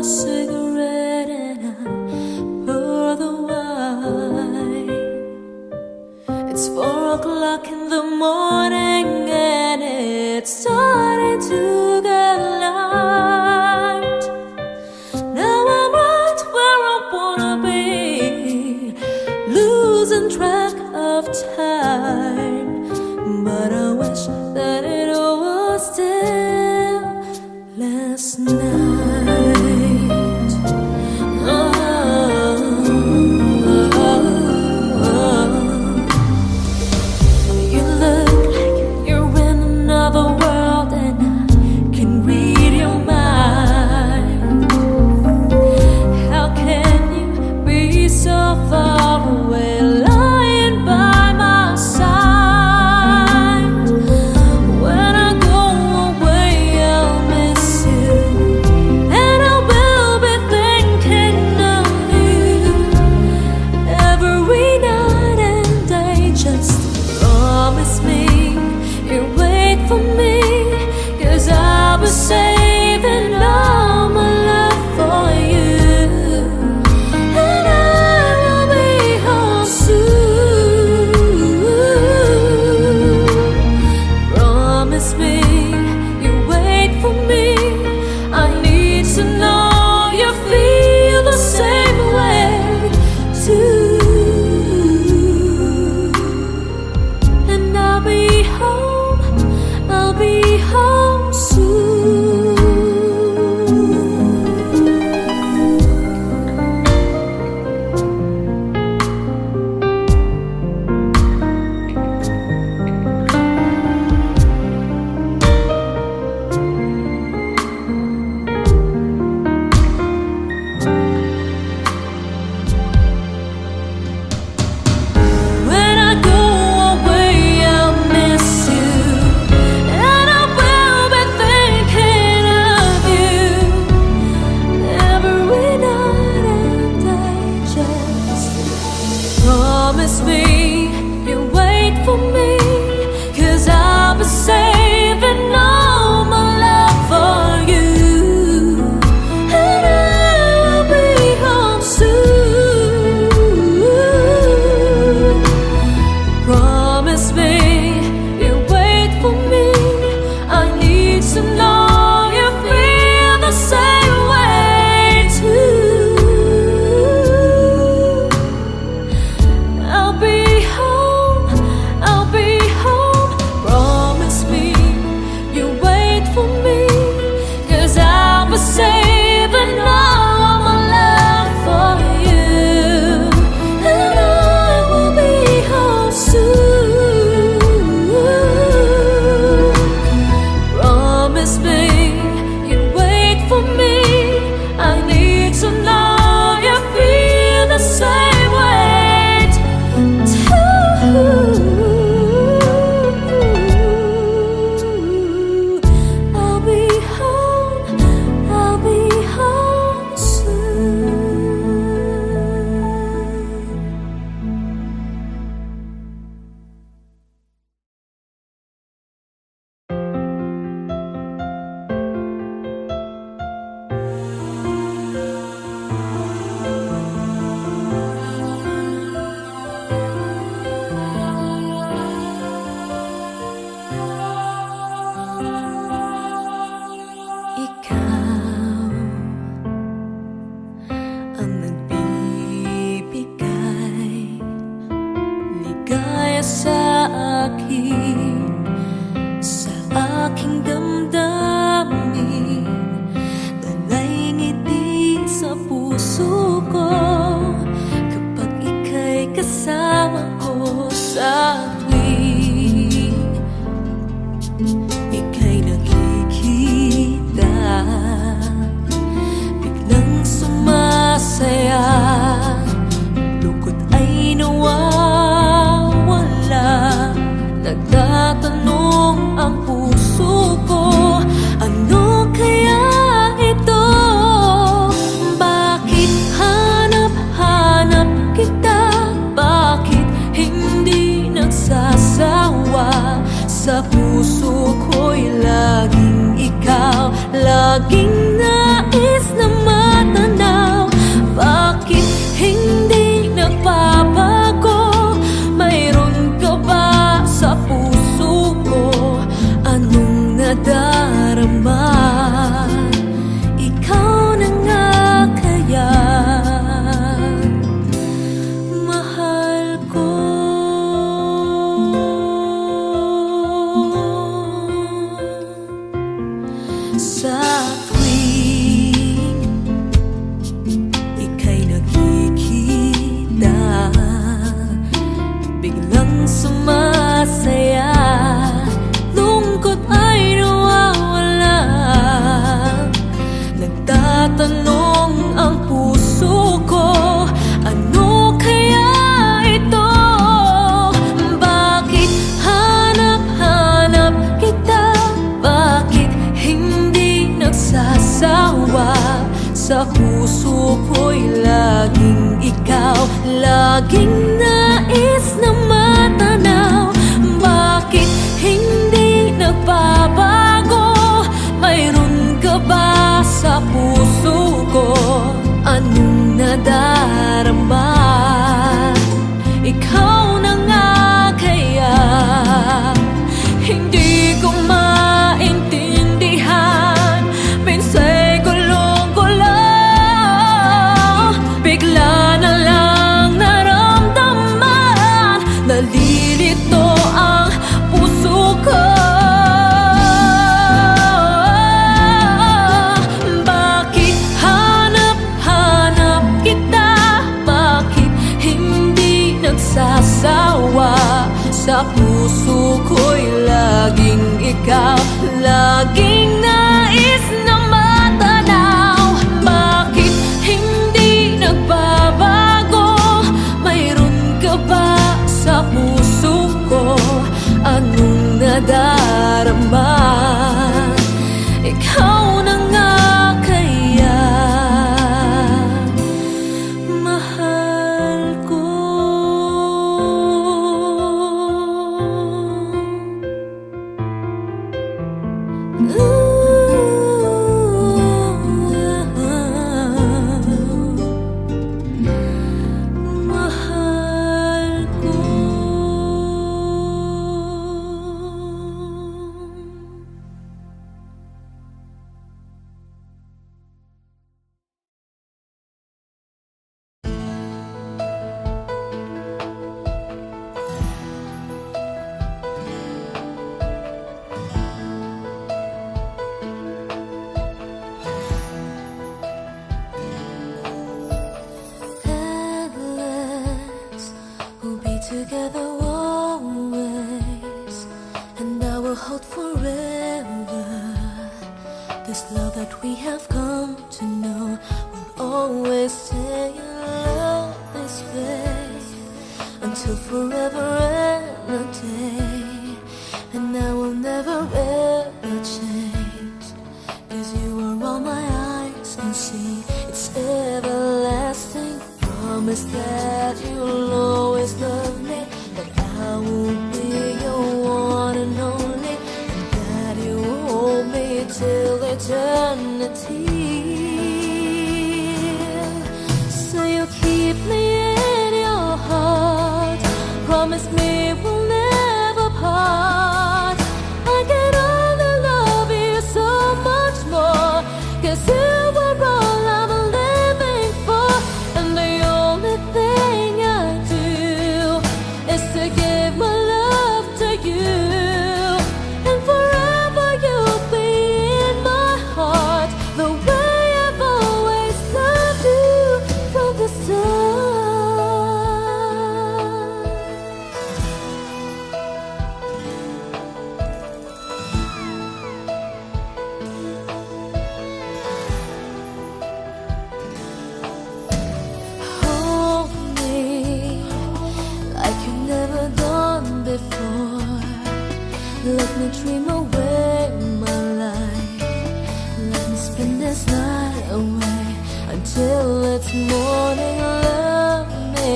a cigarette and I pour the wine. It's 4 o'clock in the morning and it's starting to get light. Now I'm right where I wanna be, losing track of time. But I wish that it was still last night. You look like you're in another world and I can read your mind. How can you be so far away, lying by my side? When I go away, I'll miss you, and I will be thinking of you every night and day. Just promise me you'll wait for me, 'cause I'll be saving all my love for you, and I will be home soon. Promise me you'll wait for me. I need to know you feel the same way too. And I'll be home soon. When I go away, I'll miss you, and I will be thinking of you every night and day. Just promise me you'll wait for me, 'cause I'll be saving all my love for you, and I will be home soon. Promise me you'll wait for me. I need to know you feel the same way too. I'll be home. Promise me you'll wait for me, 'cause I'll be saving all my love for you, and I will be home soon. Promise me you'll wait for me. I need to know you feel the same way too. I'll be home soon. Ikaw ang nagbibigay ligaya sa akin, sa aking damdamin. Talay ngiti sa puso ko kapag ika'y kasama ko sa tuwing ika'y nakikita. Biglang sumasaya, lungkot ay nawawala. Nagtatanong ang puso ko, nadarama, ikaw na nga kaya mahal ko. Sa tuwing ika'y nakikita, biglang sumasaya, lungkot ay nawawala. Nagtatanong ang puso ko, ano kaya ito? Bakit hanap-hanap kita? Bakit hindi nagsasawa? Sa puso ko'y laging ikaw, laging nais na matanaw. Bakit hindi nagbabago? Mayroon ka ba sa puso ko? Anong nadarama? Ikaw na nga kaya hindi ko maintindihan. Minsa'y gulong-gulo, bigla na lang naramdaman, nalilito ang puso ko. Bakit hanap-hanap kita? Bakit hindi nagsasawa? Sa puso ko'y laging ikaw, laging nais na matanaw. Bakit hindi nagbabago? Mayroon ka ba sa puso ko? Anong nadarama? Ikaw na nga kaya mahal ko. Mahal ko. Endless, we'll be together always, and I will hold forever. This love that we have come to know will always stay in love this way, until forever and a day. And I will never ever change, 'cause you are all my eyes can see. It's everlasting. Promise that you'll always love me, that I will be your one and only, and that you will hold me till eternity. So you keep me in your heart. Promise me we'll never part. I can only love you so much more, 'cause you are all I'm living for. And the only thing I do is to give my love to you, and forever you'll be in my heart, the way I've always loved you from the start. Hold me like you've never done before. Let me dream away my life. Let me spend this night away until it's morning. Love me,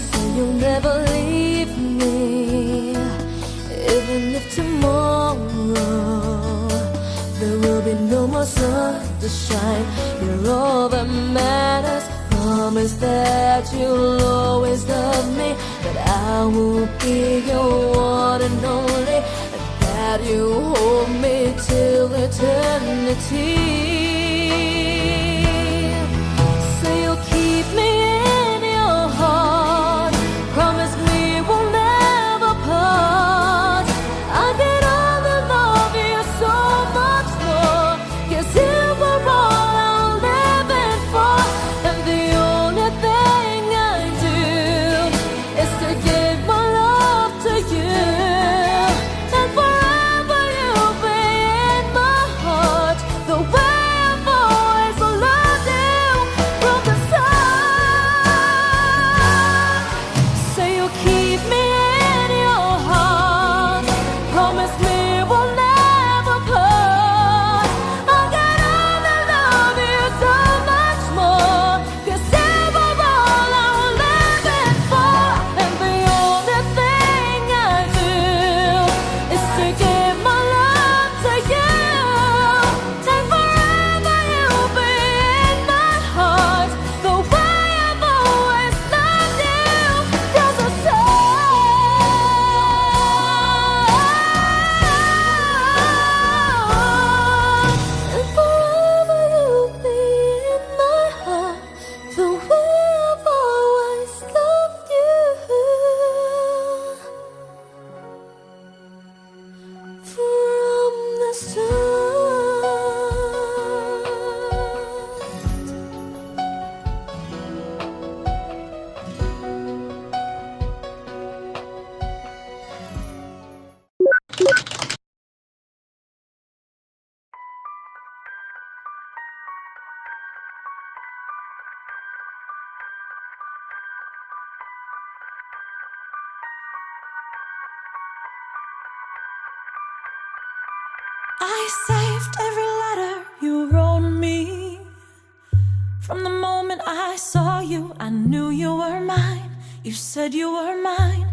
so you'll never leave me, even if tomorrow there will be no more sun to shine. You're all that matters. Promise that you'll always love me, that I will be your one and only, and that that you hold me till eternity. Say you'll keep me in your heart. Promise me we'll never part. I get on to love you so much more. 'Cause you were all I'm living for. And the only thing I do is to give my love to you. And forever you'll be in my heart, the way I've always loved you from the start. Say you'll keep me in your heart. Promise me we'll never part. I got on to love you so much more. 'Cause you were all I'm living for. And the only thing I do is to give my love to you. And forever you'll be in my heart, the way I've always loved you from the start. And forever you'll be in my heart, the way I've always loved you from the start. I saved every letter you wrote me. From the moment I saw you, I knew you were mine. You said you were mine,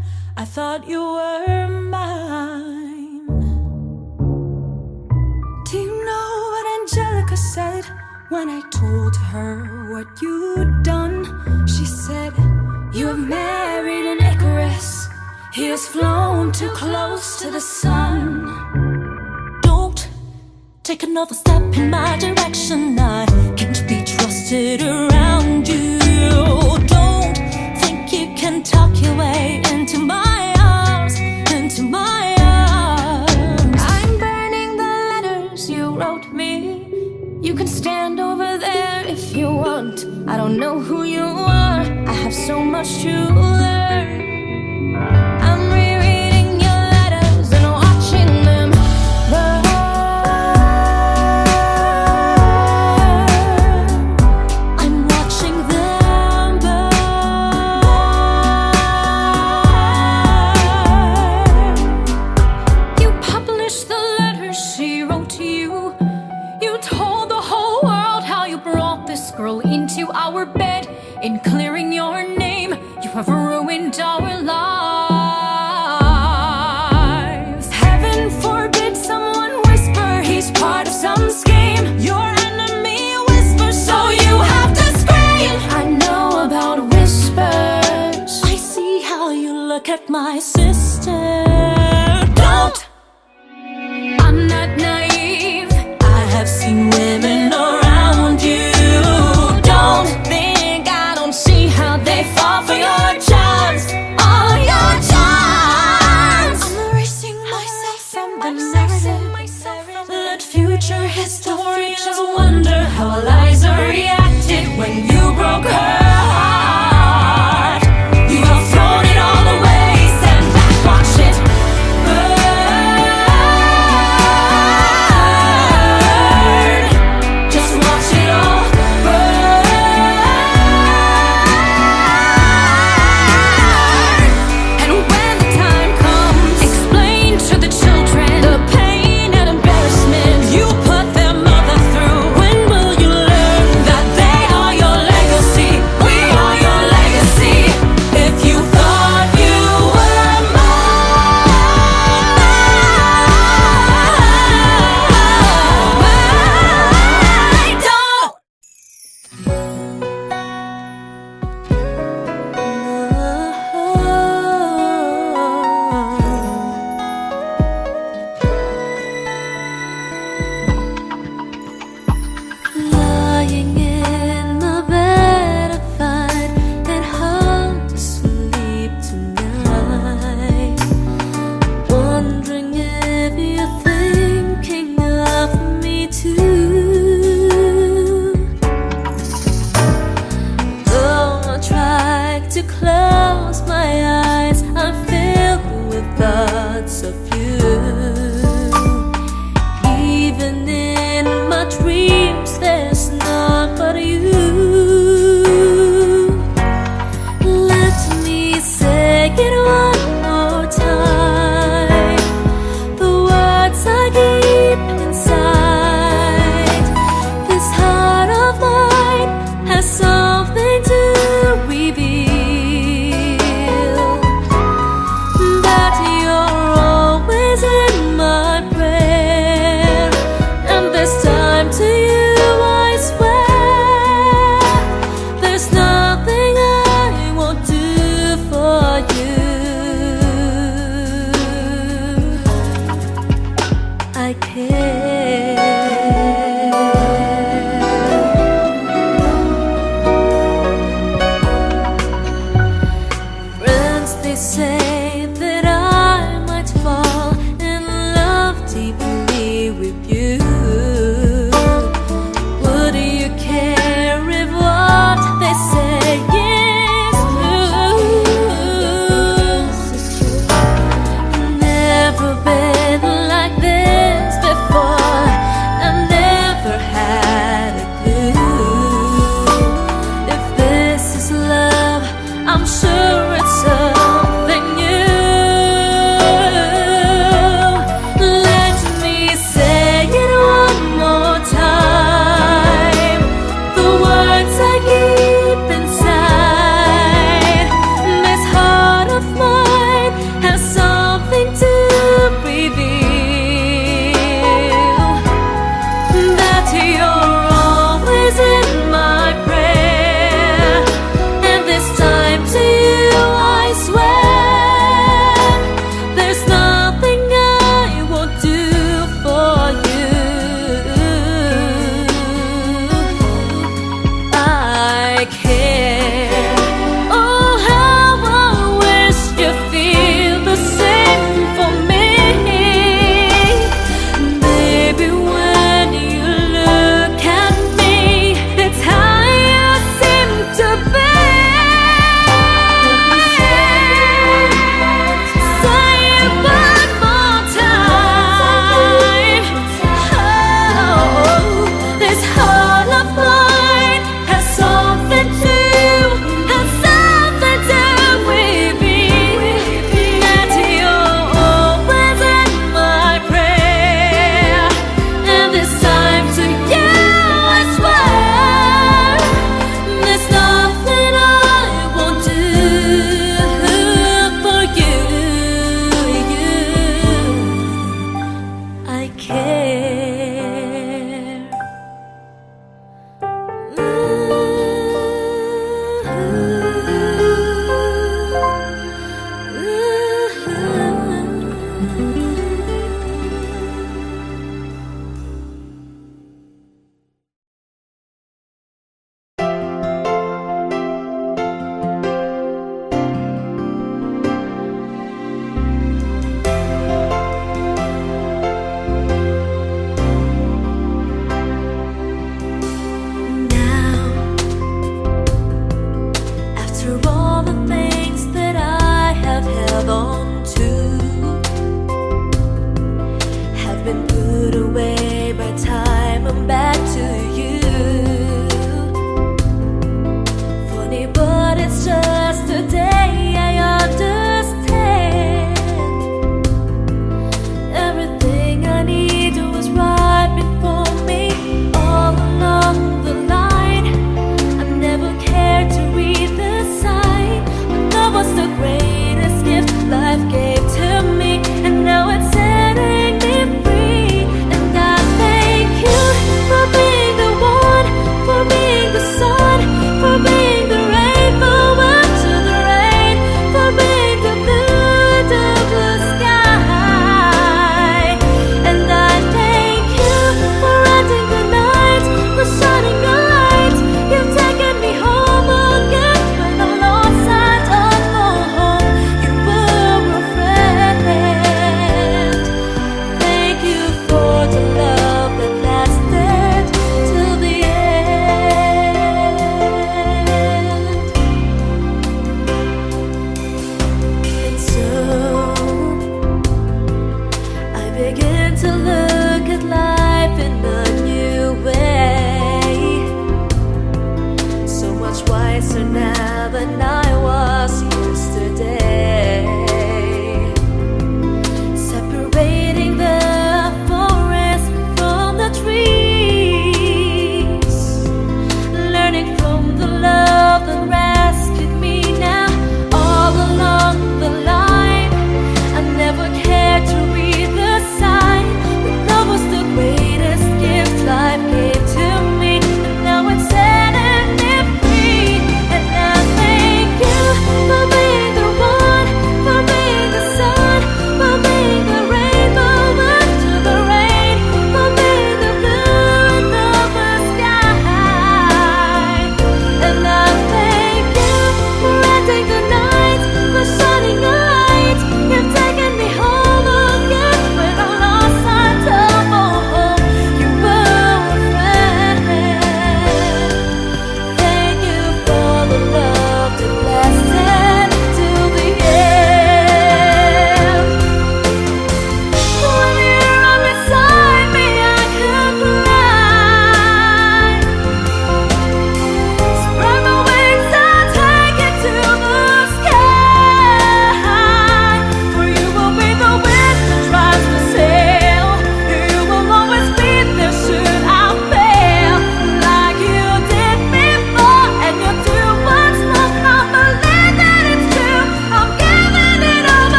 I thought you were mine. Do you know what Angelica said when I told her what you'd done? She said, you have married an Icarus. He has flown too close to the sun. Don't take another step in my direction. I can't be trusted around you. Don't think you can talk your way into my arms, into my arms. I'm burning the letters you wrote me. You can stand over there if you want. I don't know who you are, I have so much to learn. I'm rereading your letters and watching them burn. I'm watching them burn. You published the letters she wrote to you. You told the whole world how you brought this girl into our bed. In clearing your name, you have ruined our lives. Heaven forbid someone whisper he's part of some scheme. Your enemy whispers, so you have to scream. I know about whispers. I see how you look at my sister. Don't. I'm not naive. I have seen women around you. Don't think I don't see how they fall for your charms. All your charms. I'm erasing myself from the narrative. Let future historians wonder how Eliza reacted when you broke her heart. You have thrown it all away. Stand back, watch it burn. Just watch it all burn. And when the time comes, explain to the children the pain and embarrassment you put their mother through. When will you learn that they are your legacy? care. Friends, they say that I might fall in love deeply with you. Would you care if what they say is true? Never been like this before.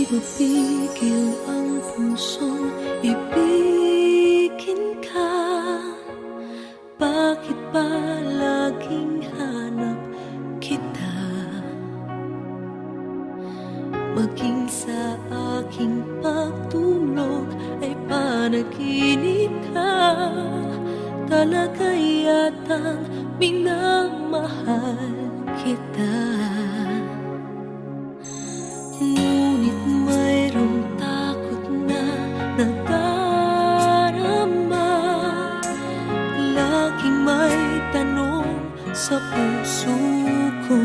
mapigil ang pusong ibigin ka. Bakit ba laging hanap kita? Maging sa aking pagtulog ay panaginip ka. Talaga yatang minamahal kita. Ngunit mayroong takot na nadarama. Laging may tanong sa puso ko.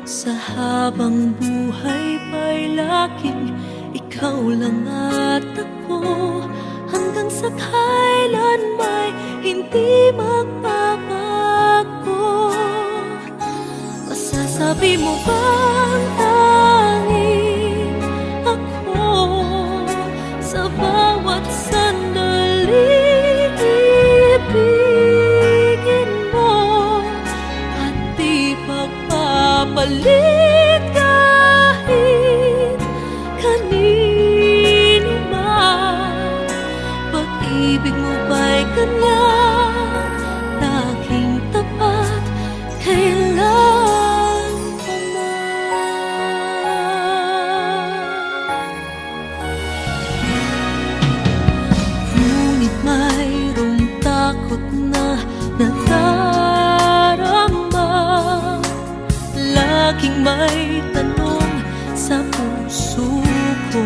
Sa habang buhay pa'y laging ikaw lang at ako. Hanggang sa kailan may hindi magbabago. Masasabi mo bang tanging ako sa bawat sandali ibigin mo at di pagpapalit kahit kanino man? Pag-ibig mo ba'y ganyan laging tapat kailan pa man? Ngunit mayroong takot na nadarama. Laging may tanong sa puso ko.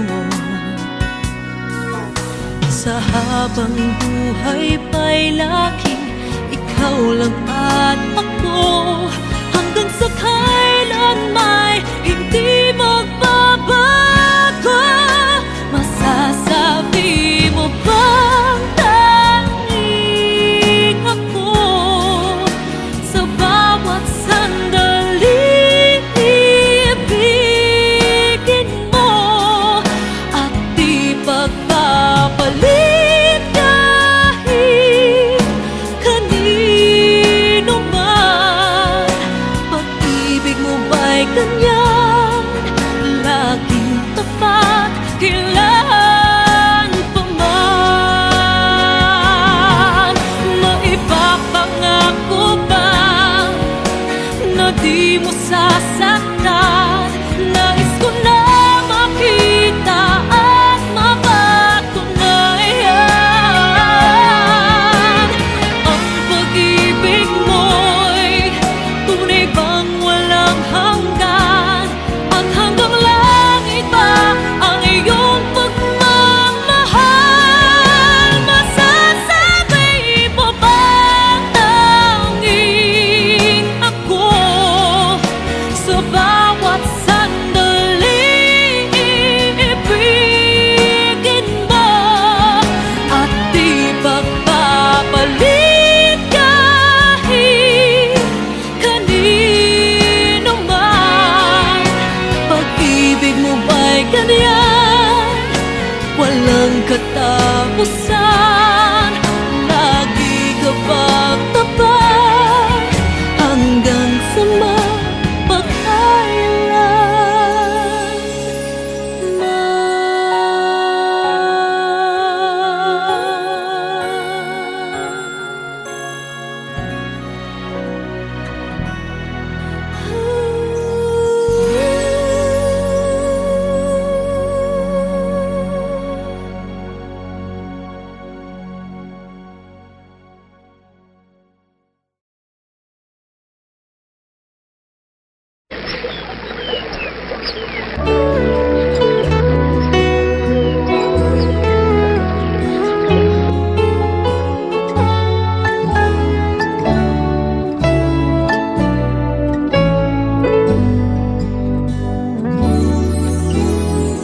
Sa habang buhay pa'y laging ikaw lang at ako. Hanggang sa kailan may hindi magbabago. Masasabi mo bang tanging ako sa bawat sandali ibigin mo at di pagpapalit kahit kanino man? Pag-ibig mo ba'y ganyan laging tapat kailan pa man? Maipapangako ba na di mo sasaktan? Nais ko na makita at mapatunayan. Ang pag-ibig mo'y tunay bang walang hanggan? At hanggang langit ba ang iyong pagmamahal? Masasabi mo bang tanging ako sa bawat sandali ibigin mo at di pagpapalit kahit kanino man? Pag-ibig mo ba'y ganyan walang katapusan? Lagi ka bang tapat hanggang sa mapagkailan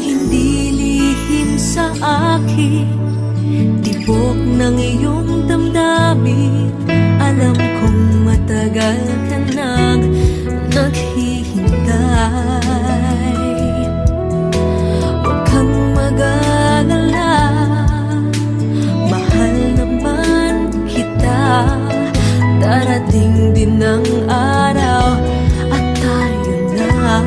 hindi lihim sa akin, tibok ng iyong damdamin. Alam kong matagal ka nang naghihintay. Huwag kang mag-alala, mahal naman kita. Darating din ang araw at tayo na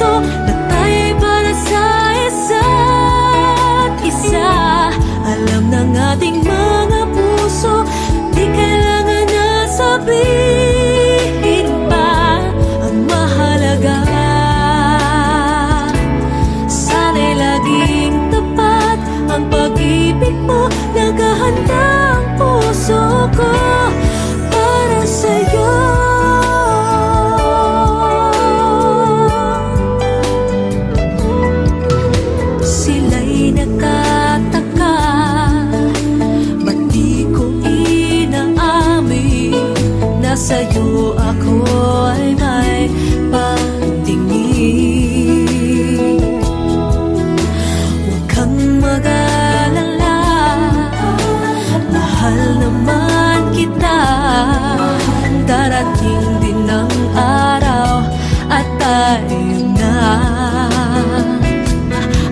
puso na tayo'y para sa isa't isa. Alam ng ating mga puso, di kailangan na sabihin pa ang mahalaga. Sana'y laging tapat ang pag-ibig mo, naghahanda ang puso ko para sa'yo. Sila'y nagtataka, ba't di ko inaamin na sa'yo ako ay may pagtingin. Huwag kang mag-alala, mahal naman kita. Darating din ang araw at tayo na.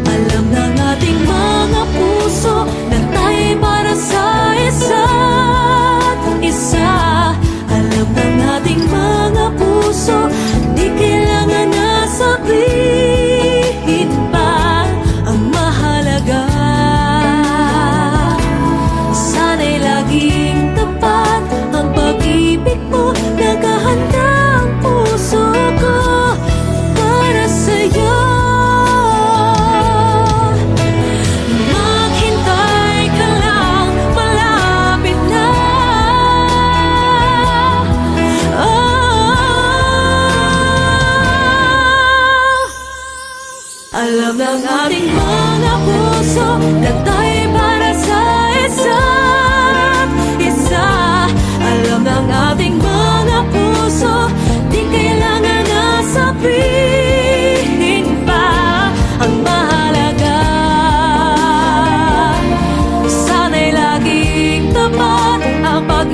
Alam ng ating mga puso na tayo'y para sa isa't isa. Alam ng ating mga puso, di kailangan na sabihin pa ang mahalaga. Sana'y laging tapat ang pag-ibig mo, naghahanda ang puso ko para sa'yo. Maghintay ka lang, malapit na. Alam ng ating mga puso na tayo'y para sa isa't isa. Alam ng ating mga puso, di kailangan na sabihin pa ang mahalaga. Sana'y laging tapat ang pag